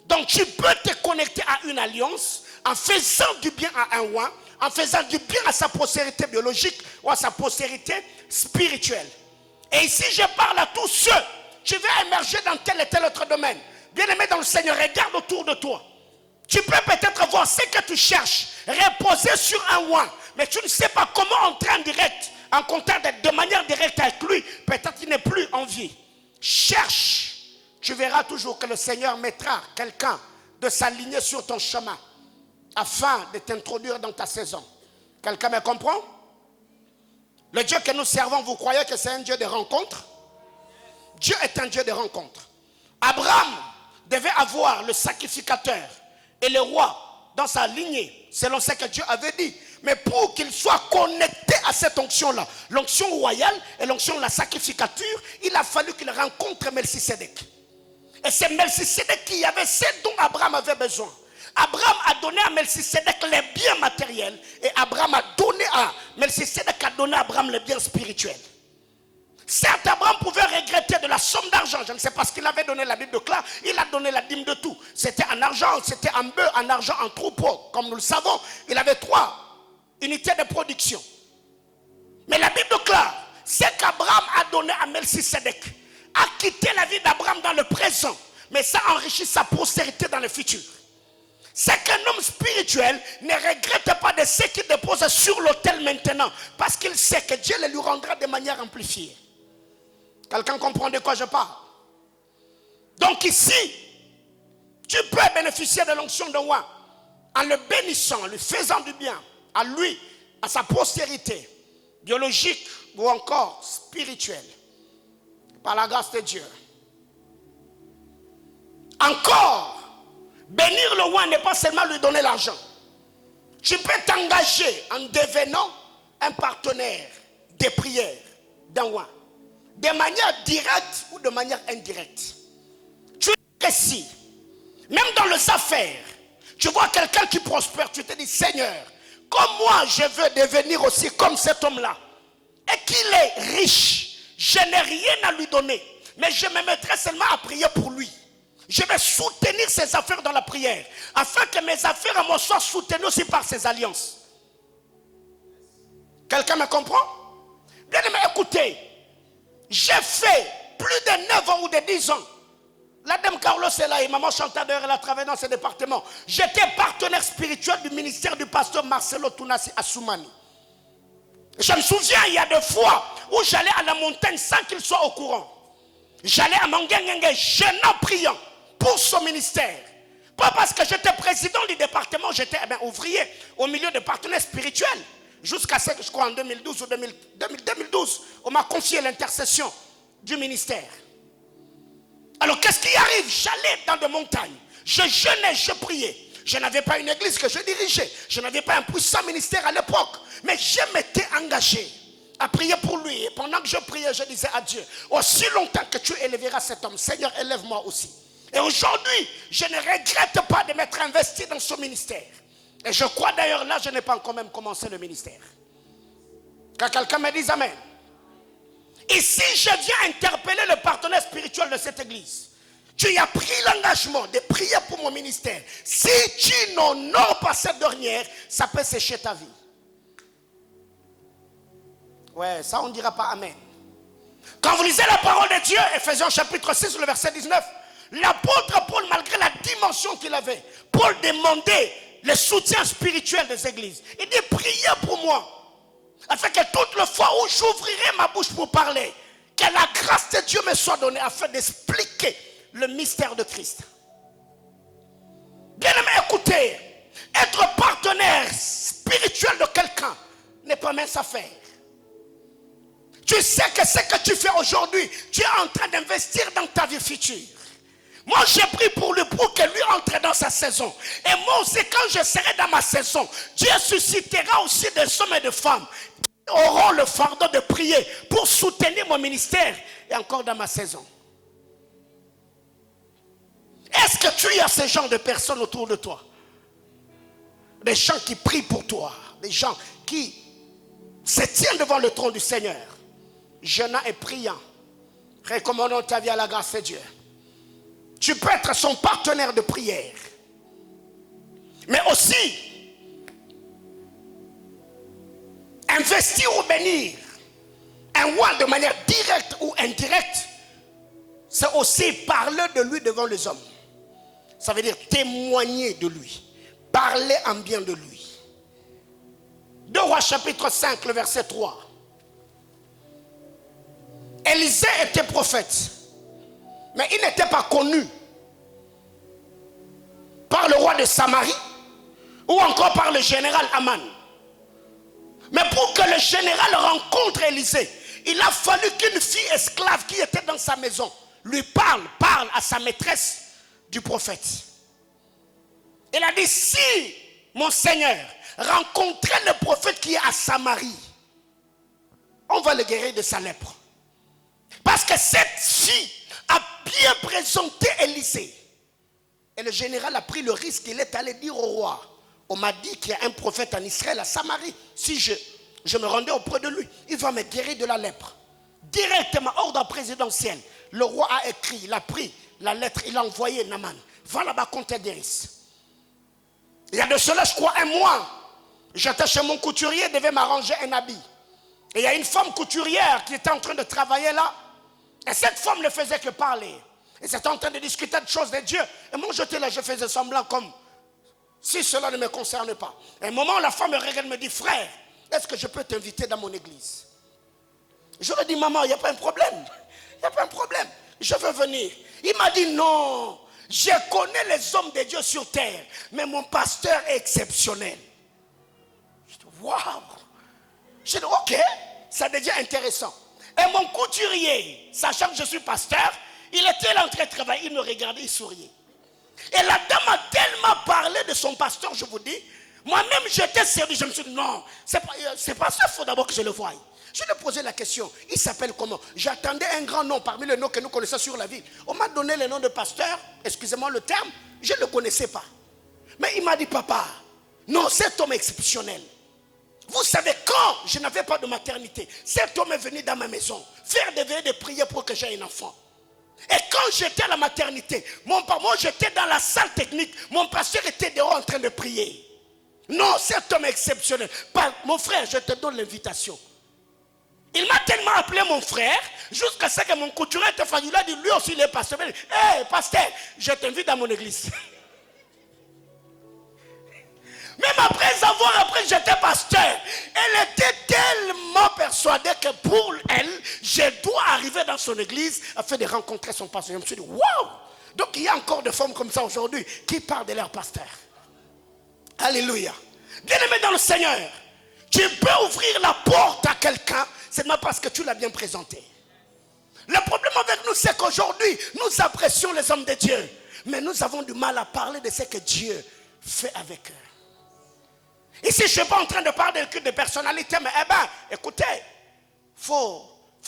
Donc tu peux te connecter à une alliance en faisant du bien à un roi, en faisant du bien à sa postérité biologique ou à sa postérité spirituelle. Et ici je parle à tous ceux qui veulent émerger dans tel et tel autre domaine. Bien-aimé dans le Seigneur, regarde autour de toi. Tu peux peut-être voir ce que tu cherches, reposer sur un roi, mais tu ne sais pas comment entrer en direct, en contact de manière directe avec lui. Peut-être qu'il n'est plus en vie. Cherche. Tu verras toujours que le Seigneur mettra quelqu'un de s'aligner sur ton chemin afin de t'introduire dans ta saison. Quelqu'un me comprend? Le Dieu que nous servons, vous croyez que c'est un Dieu de rencontre? Dieu est un Dieu de rencontre. Abraham devait avoir le sacrificateur et le roi dans sa lignée, selon ce que Dieu avait dit. Mais pour qu'il soit connecté à cette onction-là, l'onction royale et l'onction de la sacrificature, il a fallu qu'il rencontre Melchisédek. Et c'est Melchisédek qui avait ce dont Abraham avait besoin. Abraham a donné à Melchisédek les biens matériels et Abraham a donné à Melchisédek a donné à Abraham les biens spirituels. Certes, Abraham pouvait regretter de la somme d'argent. Je ne sais pas ce qu'il avait donné, la Bible claire. Il a donné la dîme de tout. C'était en argent, c'était en bœuf, en argent, en troupeau. Comme nous le savons, il avait 3 unités de production. Mais la Bible claire, c'est qu'Abraham a donné à Melchisédek a quitté la vie d'Abraham dans le présent, mais ça enrichit sa postérité dans le futur. C'est qu'un homme spirituel ne regrette pas de ce qu'il dépose sur l'autel maintenant, parce qu'il sait que Dieu le lui rendra de manière amplifiée. Quelqu'un comprend de quoi je parle? Donc ici, tu peux bénéficier de l'onction de roi en le bénissant, en lui faisant du bien, à lui, à sa postérité, biologique ou encore spirituelle, par la grâce de Dieu. Encore, bénir le roi n'est pas seulement lui donner l'argent. Tu peux t'engager en devenant un partenaire des prières d'un roi, de manière directe ou de manière indirecte. Tu réussis, même dans les affaires, tu vois quelqu'un qui prospère, tu te dis, Seigneur, comme moi je veux devenir aussi comme cet homme-là, et qu'il est riche, je n'ai rien à lui donner, mais je me mettrai seulement à prier pour lui. Je vais soutenir ses affaires dans la prière, afin que mes affaires à moi soient soutenues aussi par ses alliances. Quelqu'un me comprend? Bien aimé, écoutez, j'ai fait plus de 9 ans ou de 10 ans. La dame Carlos est là et maman Chantal d'ailleurs elle a travaillé dans ce département. J'étais partenaire spirituel du ministère du pasteur Marcelo Tounassi à Soumani. Je me souviens, il y a des fois où j'allais à la montagne sans qu'il soit au courant. J'allais à Mangengengue, jeûnant, priant pour son ministère. Pas parce que j'étais président du département, j'étais ouvrier au milieu de partenaires spirituels. Jusqu'à ce que je crois en 2012 ou 2012, on m'a confié l'intercession du ministère. Alors qu'est-ce qui arrive? J'allais dans des montagnes, je jeûnais, je priais. Je n'avais pas une église que je dirigeais, je n'avais pas un puissant ministère à l'époque, mais je m'étais engagé à prier pour lui. Et pendant que je priais, je disais à Dieu, aussi longtemps que tu élèveras cet homme, Seigneur, élève-moi aussi. Et aujourd'hui, je ne regrette pas de m'être investi dans ce ministère. Et je crois d'ailleurs là, je n'ai pas encore même commencé le ministère. Que quelqu'un me dise Amen. Ici, je viens interpeller le partenaire spirituel de cette église. Tu as pris l'engagement de prier pour mon ministère. Si tu n'honores pas cette dernière, ça peut sécher ta vie. Ouais, ça on ne dira pas Amen. Quand vous lisez la parole de Dieu, Ephésiens chapitre 6, le verset 19, l'apôtre Paul, malgré la dimension qu'il avait, Paul demandait le soutien spirituel des églises. Il dit, priez pour moi, afin que toutes les fois où j'ouvrirai ma bouche pour parler, que la grâce de Dieu me soit donnée, afin d'expliquer le mystère de Christ. Bien aimé, écoutez, être partenaire spirituel de quelqu'un n'est pas mince affaire. Tu sais que ce que tu fais aujourd'hui, tu es en train d'investir dans ta vie future. Moi, j'ai pris pour lui pour que lui entre dans sa saison. Et moi aussi, quand je serai dans ma saison, Dieu suscitera aussi des hommes et des femmes qui auront le fardeau de prier pour soutenir mon ministère et encore dans ma saison. Est-ce que tu as ce genre de personnes autour de toi? Des gens qui prient pour toi, des gens qui se tiennent devant le trône du Seigneur, jeûnant et priant, recommandant ta vie à la grâce de Dieu. Tu peux être son partenaire de prière. Mais aussi, investir ou bénir un roi de manière directe ou indirecte, c'est aussi parler de lui devant les hommes. Ça veut dire témoigner de lui, parler en bien de lui. 2 Rois chapitre 5, le verset 3. Élisée était prophète, mais il n'était pas connu par le roi de Samarie ou encore par le général Aman. Mais pour que le général rencontre Élisée, il a fallu qu'une fille esclave qui était dans sa maison lui parle à sa maîtresse du prophète. Il a dit, si mon Seigneur rencontrait le prophète qui est à Samarie, on va le guérir de sa lèpre. Parce que cette fille a bien présenté Élisée. Et le général a pris le risque, il est allé dire au roi, on m'a dit qu'il y a un prophète en Israël à Samarie. Si je me rendais auprès de lui, il va me guérir de la lèpre. Directement, ordre présidentiel. Le roi a écrit, il a pris la lettre, il a envoyé Naman. Va là-bas contre Edéris. Il y a de cela, je crois, un mois. J'étais chez mon couturier, il devait m'arranger un habit. Et il y a une femme couturière qui était en train de travailler là. Et cette femme ne faisait que parler. Et c'était en train de discuter de choses de Dieu. Et moi, j'étais là, je faisais semblant comme si cela ne me concerne pas. Et à un moment, la femme me regarde et me dit, frère, est-ce que je peux t'inviter dans mon église? Je lui ai dit, maman, il n'y a pas un problème. Il n'y a pas un problème. Je veux venir. Il m'a dit, non, je connais les hommes de Dieu sur terre, mais mon pasteur est exceptionnel. Je dis, waouh. Je dis, ok, ça devient intéressant. Et mon couturier, sachant que je suis pasteur, il était en train de travailler, il me regardait, il souriait. Et la dame a tellement parlé de son pasteur, je vous dis, moi-même j'étais servi, je me suis dit, non, c'est pas ça, il faut d'abord que je le voie. Je lui ai posé la question, il s'appelle comment? J'attendais un grand nom parmi les noms que nous connaissons sur la ville. On m'a donné le nom de pasteur, excusez-moi le terme, je ne le connaissais pas. Mais il m'a dit, papa, non, cet homme est exceptionnel. Vous savez, quand je n'avais pas de maternité, cet homme est venu dans ma maison, faire des veillées de prière pour que j'aie un enfant. Et quand j'étais à la maternité, moi j'étais dans la salle technique, mon pasteur était dehors en train de prier. Non, cet homme est exceptionnel. Mon frère, je te donne l'invitation. Il m'a tellement appelé mon frère, jusqu'à ce que mon couturier était fatigué. Il a dit, lui aussi il est pasteur. Il a dit, hé, pasteur, je t'invite dans mon église. Même après j'étais pasteur, elle était tellement persuadée que pour elle, je dois arriver dans son église afin de rencontrer son pasteur. Je me suis dit, waouh! Donc il y a encore des femmes comme ça aujourd'hui qui parlent de leur pasteur. Alléluia. Bien-aimé dans le Seigneur, tu peux ouvrir la porte à quelqu'un seulement parce que tu l'as bien présenté. Le problème avec nous, c'est qu'aujourd'hui, nous apprécions les hommes de Dieu, mais nous avons du mal à parler de ce que Dieu fait avec eux. Ici, je ne suis pas en train de parler de culte de personnalité, mais écoutez, faut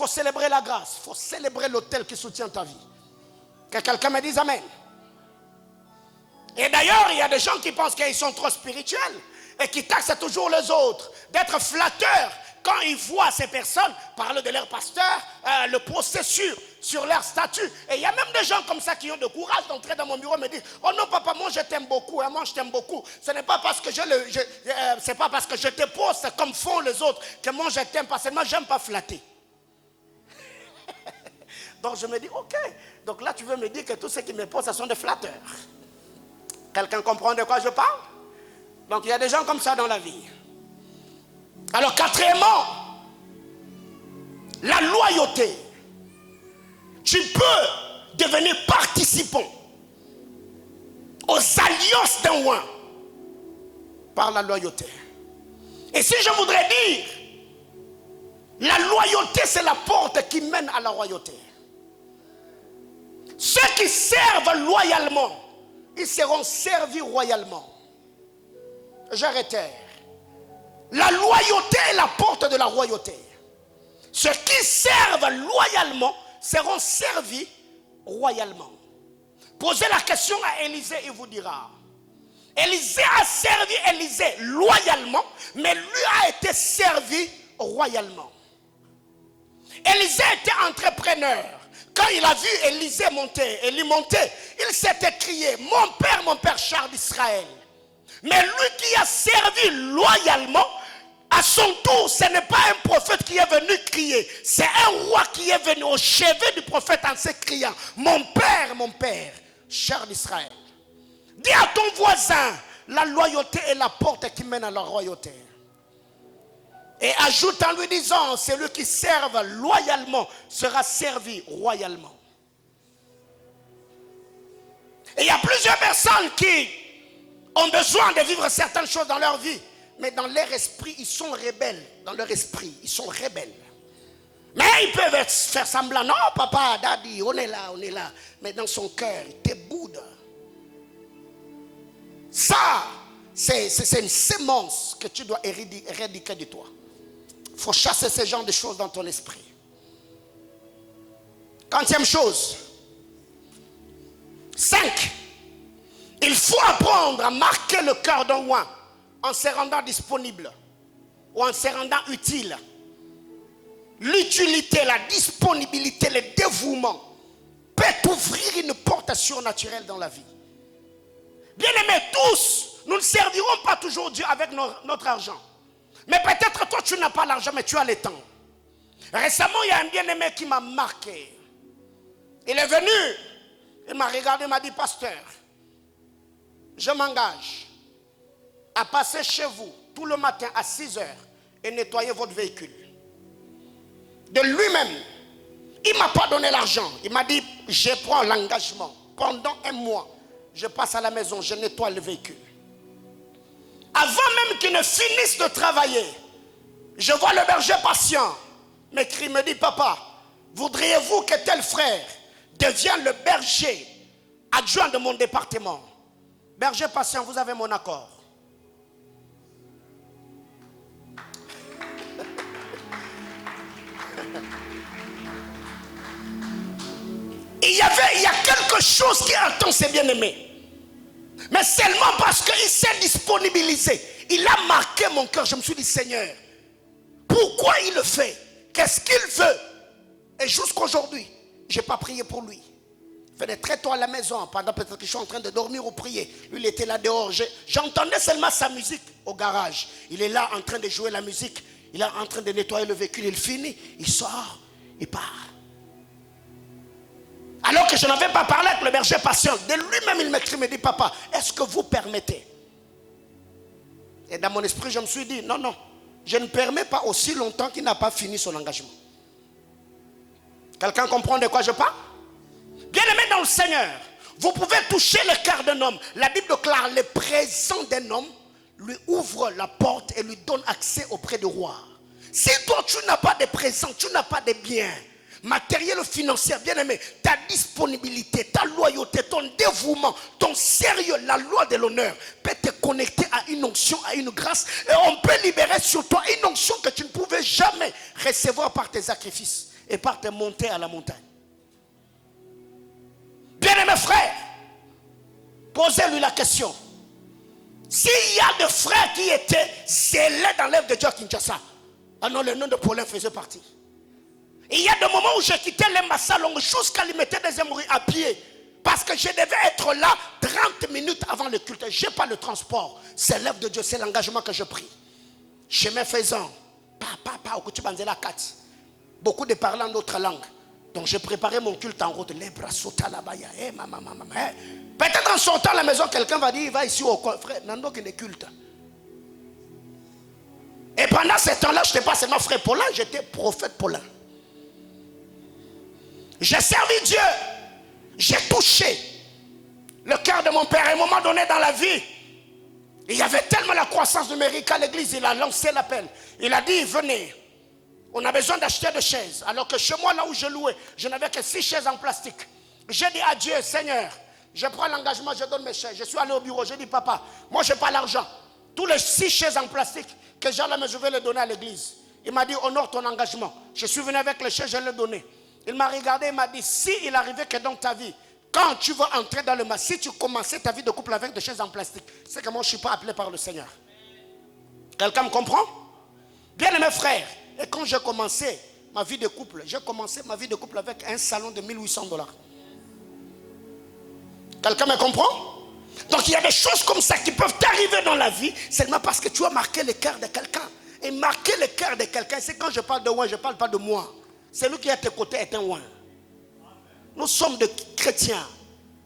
célébrer la grâce, il faut célébrer l'autel qui soutient ta vie. Que quelqu'un me dise Amen. Et d'ailleurs, il y a des gens qui pensent qu'ils sont trop spirituels et qui taxent toujours les autres d'être flatteurs quand ils voient ces personnes parler de leur pasteur, le processus sur leur statut. Et il y a même des gens comme ça qui ont le courage d'entrer dans mon bureau et me dire, oh non papa, moi je t'aime beaucoup, moi je t'aime beaucoup. Ce n'est pas parce que c'est pas parce que je te pose comme font les autres que moi je t'aime pas, seulement j'aime pas flatter. Donc je me dis, ok, donc là tu veux me dire que tous ceux qui me posent, ce sont des flatteurs. Quelqu'un comprend de quoi je parle? Donc il y a des gens comme ça dans la vie. Alors quatrièmement, la loyauté. Tu peux devenir participant aux alliances d'un roi par la loyauté. Et si je voudrais dire, la loyauté c'est la porte qui mène à la royauté. Ceux qui servent loyalement, ils seront servis royalement. J'arrête. La loyauté est la porte de la royauté. Ceux qui servent loyalement seront servis royalement. Posez la question à Élisée, il vous dira. Élisée a servi Élisée loyalement, mais lui a été servi royalement. Élisée était entrepreneur. Quand il a vu Élisée monter, Élie monter, il s'est écrié, mon père, char d'Israël. Mais lui qui a servi loyalement, à son tour, ce n'est pas un prophète qui est venu crier. C'est un roi qui est venu au chevet du prophète en se criant, mon père, char d'Israël. Dis à ton voisin, la loyauté est la porte qui mène à la royauté. Et ajoute en lui disant, celui qui serve loyalement sera servi royalement. Et il y a plusieurs personnes qui ont besoin de vivre certaines choses dans leur vie. Mais dans leur esprit, ils sont rebelles. Dans leur esprit, ils sont rebelles. Mais ils peuvent faire semblant. Non, papa, daddy, on est là. Mais dans son cœur, il te boude. Ça, c'est une sémence que tu dois éradiquer de toi. Il faut chasser ce genre de choses dans ton esprit. 40e chose. 5. Il faut apprendre à marquer le cœur d'un roi en se rendant disponible ou en se rendant utile. L'utilité, la disponibilité, le dévouement peut ouvrir une porte surnaturelle dans la vie. Bien aimés, tous, nous ne servirons pas toujours Dieu avec notre argent. Mais peut-être toi tu n'as pas l'argent, mais tu as le temps. Récemment, il y a un bien-aimé qui m'a marqué. Il est venu, il m'a regardé, il m'a dit, pasteur, je m'engage à passer chez vous tout le matin à 6 heures et nettoyer votre véhicule. De lui-même, il ne m'a pas donné l'argent. Il m'a dit, je prends l'engagement. Pendant un mois, je passe à la maison, je nettoie le véhicule. Avant même qu'il ne finisse de travailler, je vois le berger patient m'écrit, me dit, papa, voudriez-vous que tel frère devienne le berger adjoint de mon département? Berger patient, vous avez mon accord. Il y a quelque chose qui attend ses bien-aimés. Mais seulement parce qu'il s'est disponibilisé. Il a marqué mon cœur. Je me suis dit, Seigneur, pourquoi il le fait? Qu'est-ce qu'il veut? Et jusqu'aujourd'hui, je n'ai pas prié pour lui. Il venait très tôt à la maison, pendant peut-être que je suis en train de dormir ou prier. Lui, il était là dehors. J'entendais seulement sa musique au garage. Il est là en train de jouer la musique. Il est en train de nettoyer le véhicule. Il finit, il sort, il part. Alors que je n'avais pas parlé avec le berger patient, de lui-même il m'écrit, me dit, papa, est-ce que vous permettez? Et dans mon esprit, je me suis dit, non, je ne permets pas aussi longtemps qu'il n'a pas fini son engagement. Quelqu'un comprend de quoi je parle? Bien aimé dans le Seigneur, vous pouvez toucher le cœur d'un homme. La Bible déclare, le présent d'un homme lui ouvre la porte et lui donne accès auprès du roi. Si toi tu n'as pas de présent, tu n'as pas de biens matériel ou financier, bien aimé, ta disponibilité, ta loyauté, ton dévouement, ton sérieux, la loi de l'honneur peut te connecter à une onction, à une grâce, et on peut libérer sur toi une onction que tu ne pouvais jamais recevoir par tes sacrifices et par tes montées à la montagne. Bien aimé frère, posez-lui la question. S'il y a des frères qui étaient scellés dans l'œuvre de Dieu à Kinshasa, ah non, le nom de Paulin faisait partie. Il y a des moments où j'ai quitté les Massalong jusqu'à limiter des émories à pied. Parce que je devais être là 30 minutes avant le culte. Je n'ai pas le transport. C'est l'œuvre de Dieu, c'est l'engagement que je prie. Chemin faisant, beaucoup de parler en d'autres langues. Donc j'ai préparé mon culte en route. Peut-être en sortant à la maison, quelqu'un va dire, il va ici au frère, Nando qui est culte. Et pendant ce temps-là, je n'étais pas seulement frère Paulin, j'étais prophète Paulin. J'ai servi Dieu. J'ai touché le cœur de mon père. À un moment donné dans la vie, il y avait tellement la croissance numérique à l'église, il a lancé l'appel. Il a dit, venez, on a besoin d'acheter des chaises. Alors que chez moi, là où je louais, je n'avais que 6 chaises en plastique. J'ai dit à Dieu, Seigneur, je prends l'engagement, je donne mes chaises. Je suis allé au bureau, j'ai dit, papa, moi je n'ai pas l'argent. Tous les 6 chaises en plastique que j'ai là, mais je vais les donner à l'église. Il m'a dit, honore ton engagement. Je suis venu avec les chaises, je les ai données. Il m'a regardé, il m'a dit, si il arrivait que dans ta vie, quand tu vas entrer dans le mal, si tu commençais ta vie de couple avec des chaises en plastique, c'est que moi je ne suis pas appelé par le Seigneur. Quelqu'un me comprend? Bien aimé frère, et quand j'ai commencé ma vie de couple, j'ai commencé ma vie de couple avec un salon de $1800. Quelqu'un me comprend? Donc il y a des choses comme ça qui peuvent t'arriver dans la vie seulement parce que tu as marqué le cœur de quelqu'un. Et marquer le cœur de quelqu'un, c'est quand je parle de ouin, je ne parle pas de moi. Celui qui est à tes côtés est un ouin. Nous sommes des chrétiens.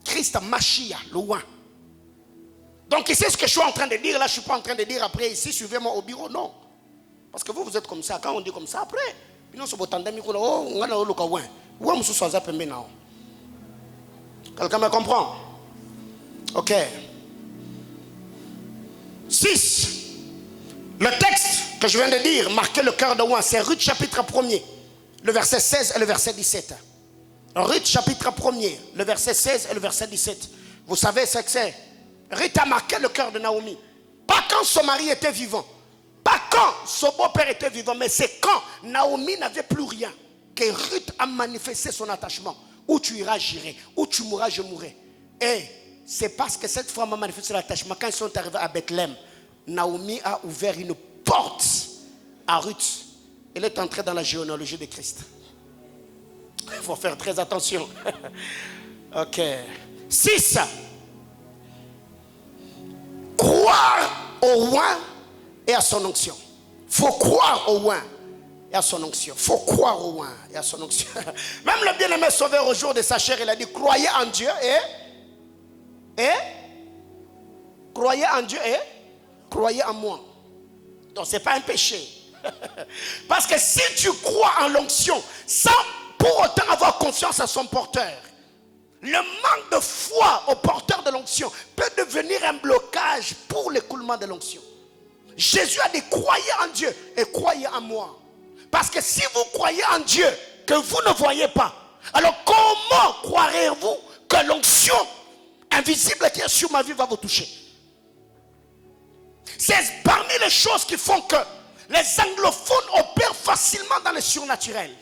Christ Machia, le ouin. Donc c'est ce que je suis en train de dire là, je ne suis pas en train de dire après ici, suivez-moi au bureau, non. Parce que vous êtes comme ça, quand on dit comme ça, après, quelqu'un me comprend? Ok. 6. Le texte que je viens de dire, marquer le cœur de ouin, c'est Ruth chapitre 1er, le verset 16 et le verset 17. Ruth chapitre 1er, le verset 16 et le verset 17. Vous savez ce que c'est? Ruth a marqué le cœur de Naomi. Pas quand son mari était vivant. Pas quand son beau-père était vivant. Mais c'est quand Naomi n'avait plus rien que Ruth a manifesté son attachement. Où tu iras, j'irai. Où tu mourras, je mourrai. Et c'est parce que cette femme a manifesté l'attachement. Quand ils sont arrivés à Bethléem, Naomi a ouvert une porte à Ruth. Elle est entrée dans la généalogie de Christ. Il faut faire très attention. Ok. 6. Croire au roi et à son onction. Il faut croire au roi et à son onction. Il faut croire au roi et à son onction. Même le bien-aimé sauveur au jour de sa chair, il a dit croyez en Dieu et croyez en Dieu et croyez en moi. Donc ce n'est pas un péché. Parce que si tu crois en l'onction sans pour autant avoir confiance à son porteur, le manque de foi au porteur de l'onction peut devenir un blocage pour l'écoulement de l'onction. Jésus a dit croyez en Dieu et croyez en moi. Parce que si vous croyez en Dieu que vous ne voyez pas, alors comment croirez-vous que l'onction invisible qui est sur ma vie va vous toucher? C'est parmi les choses qui font que les anglophones opèrent facilement dans le surnaturel.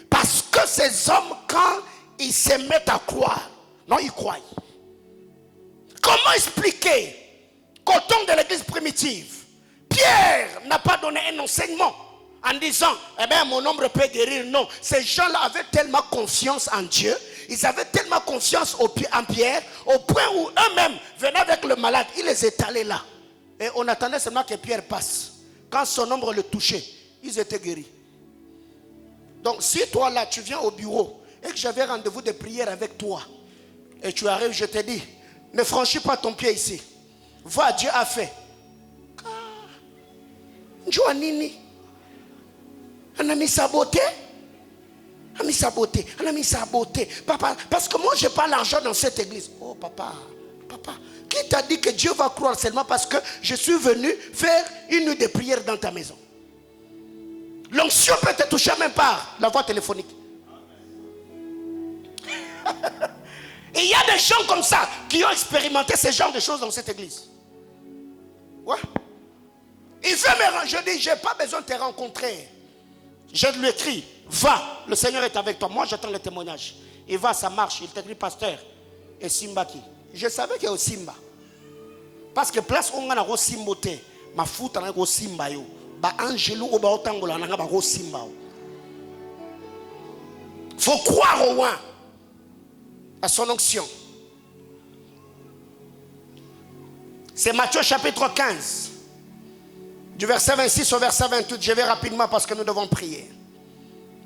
Parce que ces hommes, quand ils se mettent à croire, non, ils croient. Comment expliquer qu'au temps de l'église primitive, Pierre n'a pas donné un enseignement en disant, eh bien, mon ombre peut guérir? Non, ces gens-là avaient tellement confiance en Dieu, ils avaient tellement confiance en Pierre, au point où eux-mêmes venaient avec le malade, ils les étalaient là. Et on attendait seulement que Pierre passe. Quand son ombre le touchait, ils étaient guéris. Donc si toi là, tu viens au bureau et que j'avais rendez-vous de prière avec toi, et tu arrives, je te dis, ne franchis pas ton pied ici. Va, Dieu a fait. Joanini, on a mis sa beauté. On a mis sa beauté. On a mis sa beauté. Papa, parce que moi, je n'ai pas l'argent dans cette église. Oh, papa, papa. Qui t'a dit que Dieu va croire seulement parce que je suis venu faire une nuit de prière dans ta maison? L'onction peut te toucher même par la voie téléphonique. Et il y a des gens comme ça qui ont expérimenté ce genre de choses dans cette église. Ouais. Il fait me je dis, je n'ai pas besoin de te rencontrer. Je lui écris, va, le Seigneur est avec toi. Moi, j'attends le témoignage. Il va, ça marche. Il t'écrit pasteur. Et Simba qui? Je savais qu'il y a au Simba. Parce que place où on a un Simboté, ma foute en a Simba yo. Ba angelo ou ba otangola na ba Simba. Faut croire au roi, à son onction. C'est Matthieu chapitre 15. Du verset 26 au verset 28. Je vais rapidement parce que nous devons prier.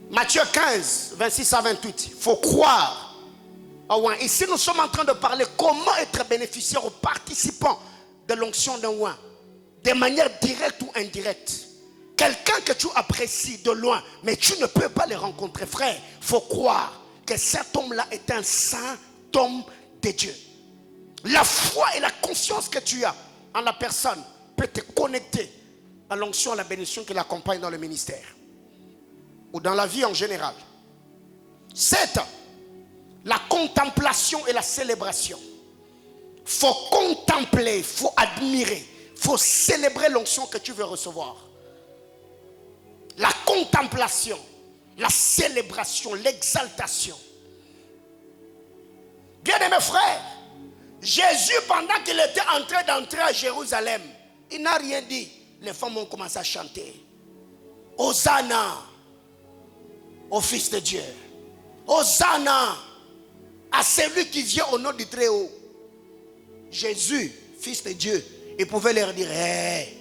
Matthieu 15, 26 à 28. Il faut croire. Ici, nous sommes en train de parler comment être bénéficiaire ou participant de l'onction d'un oin. De manière directe ou indirecte. Quelqu'un que tu apprécies de loin, mais tu ne peux pas le rencontrer. Frère, il faut croire que cet homme-là est un saint homme de Dieu. La foi et la confiance que tu as en la personne peut te connecter à l'onction, à la bénédiction qui l'accompagne dans le ministère ou dans la vie en général. 7. la contemplation et la célébration. Il faut contempler, il faut admirer, il faut célébrer l'onction que tu veux recevoir. La contemplation, la célébration, l'exaltation. Bien-aimés frères, Jésus, pendant qu'il était en train d'entrer à Jérusalem, il n'a rien dit. Les femmes ont commencé à chanter. Hosanna au Fils de Dieu. Hosanna à celui qui vient au nom du Très-Haut. Jésus, Fils de Dieu, il pouvait leur dire, hey,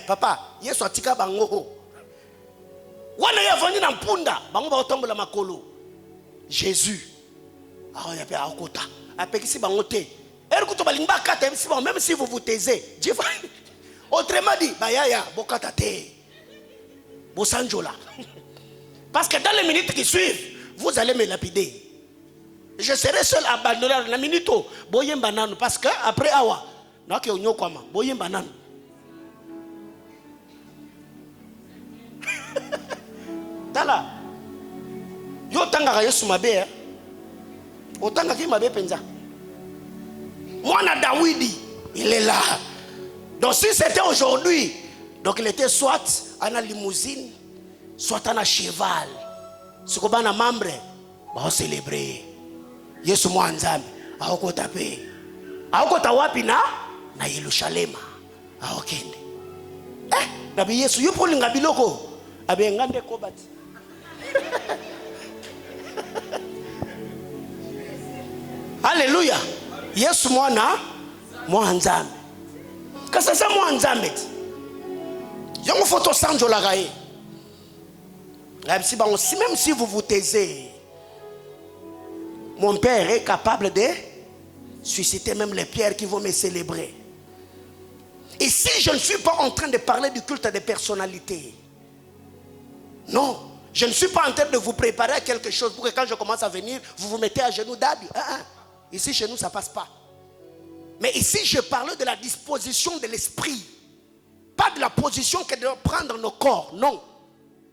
papa, Jésus, même si vous vous taisez, autrement dit, parce que dans les minutes qui suivent, vous allez me lapider. Je serai seul abandonné dans la minute. Parce que après awa, boyen banane. Tala, yo tanga Yesu mabe, otanga ki mabe penza. Mwana Dawidi, il est là. Donc si c'était aujourd'hui, donc il était soit à la limousine, soit à la cheval. Ce qu'on a membre, va célébrer. Yesu mwanzambe, aoko tape. Aoko tawapi na Yerusalem. Aokende. Nabi Yesu yupo linga biloko. Abe ngande kobati. Alléluia. Yesu mwanzambe. Kasa sa mwanzambe. Yongo photo sanjo la gaye. Même si vous vous taisez, mon Père est capable de susciter même les pierres qui vont me célébrer. Et si je ne suis pas en train de parler du culte des personnalités, non, je ne suis pas en train de vous préparer à quelque chose pour que quand je commence à venir, vous vous mettez à genoux d'habit. Ici chez nous ça ne passe pas. Mais ici je parle de la disposition de l'esprit, pas de la position que de prendre nos corps, non.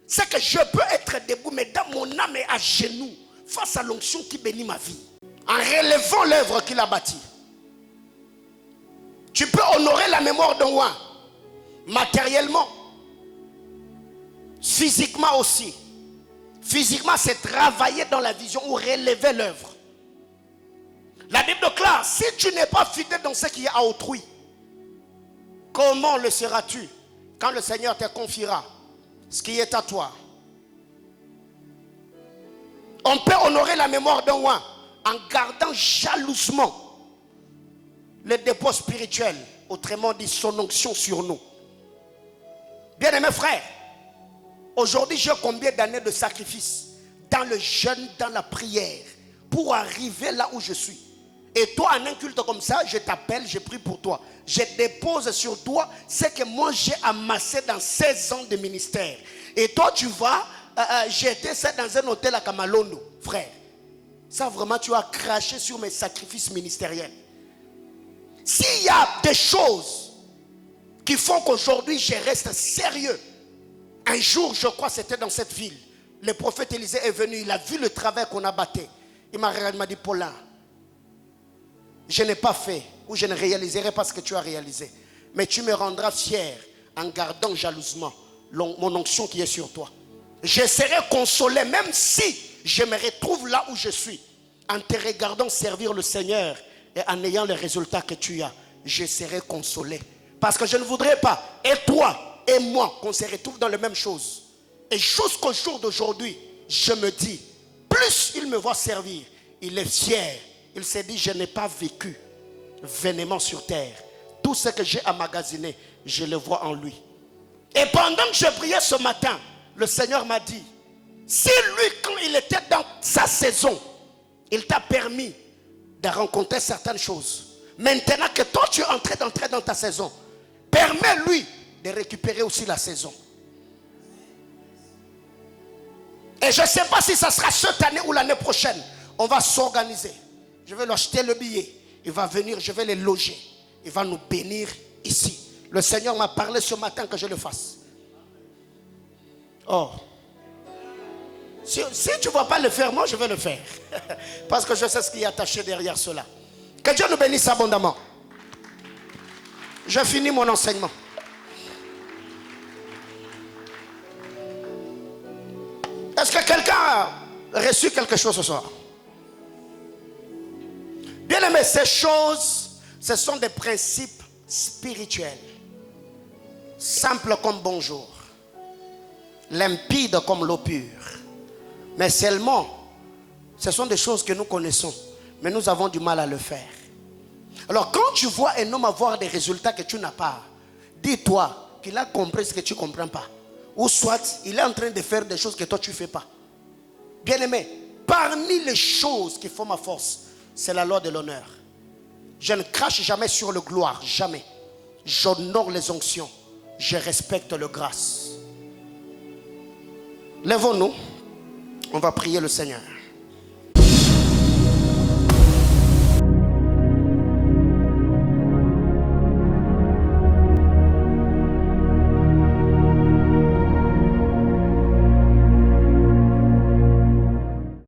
C'est que je peux être debout, mais dans mon âme est à genoux, face à l'onction qui bénit ma vie. En relevant l'œuvre qu'il a bâtie. Tu peux honorer la mémoire d'un roi, matériellement, physiquement aussi. Physiquement, c'est travailler dans la vision ou relever l'œuvre. La Bible déclare, si tu n'es pas fidèle dans ce qui est à autrui, comment le seras-tu quand le Seigneur te confiera ce qui est à toi? On peut honorer la mémoire d'un roi en gardant jalousement le dépôt spirituel, autrement dit son onction sur nous. Bien-aimés frères, aujourd'hui j'ai combien d'années de sacrifice dans le jeûne, dans la prière, pour arriver là où je suis. Et toi, en un culte comme ça, je t'appelle, je prie pour toi. Je dépose sur toi ce que moi j'ai amassé dans 16 ans de ministère. Et toi, tu vas jeter ça dans un hôtel à Kamalondo, frère. Ça, vraiment, tu as craché sur mes sacrifices ministériels. S'il y a des choses qui font qu'aujourd'hui, je reste sérieux. Un jour, je crois, c'était dans cette ville. Le prophète Élisée est venu, il a vu le travail qu'on a bâti. Il m'a dit, Paulin, je n'ai pas fait, ou je ne réaliserai pas ce que tu as réalisé. Mais tu me rendras fier en gardant jalousement mon onction qui est sur toi. Je serai consolé, même si je me retrouve là où je suis, en te regardant servir le Seigneur et en ayant les résultats que tu as. Je serai consolé. Parce que je ne voudrais pas, et toi et moi, qu'on se retrouve dans les mêmes choses. Et jusqu'au jour d'aujourd'hui, je me dis, plus il me voit servir, il est fier. Il s'est dit, je n'ai pas vécu vainement sur terre. Tout ce que j'ai emmagasiné, je le vois en lui. Et pendant que je priais ce matin, le Seigneur m'a dit, si lui, quand il était dans sa saison, il t'a permis de rencontrer certaines choses. Maintenant que toi, tu es en train d'entrer dans ta saison, permets-lui de récupérer aussi la saison. Et je ne sais pas si ça sera cette année ou l'année prochaine. On va s'organiser. Je vais lui acheter le billet. Il va venir, je vais le loger. Il va nous bénir ici. Le Seigneur m'a parlé ce matin que je le fasse. Oh. Si tu ne vas pas le faire, moi je vais le faire. Parce que je sais ce qui est attaché derrière cela. Que Dieu nous bénisse abondamment. Je finis mon enseignement. Est-ce que quelqu'un a reçu quelque chose ce soir? Bien aimé, ces choses, ce sont des principes spirituels. Simples comme bonjour. Limpides comme l'eau pure. Mais seulement, ce sont des choses que nous connaissons. Mais nous avons du mal à le faire. Alors quand tu vois un homme avoir des résultats que tu n'as pas, dis-toi qu'il a compris ce que tu ne comprends pas. Ou soit il est en train de faire des choses que toi tu ne fais pas. Bien aimé, parmi les choses qui font ma force, c'est la loi de l'honneur. Je ne crache jamais sur le gloire, jamais. J'honore les onctions. Je respecte le grâce. Lèvons-nous. On va prier le Seigneur.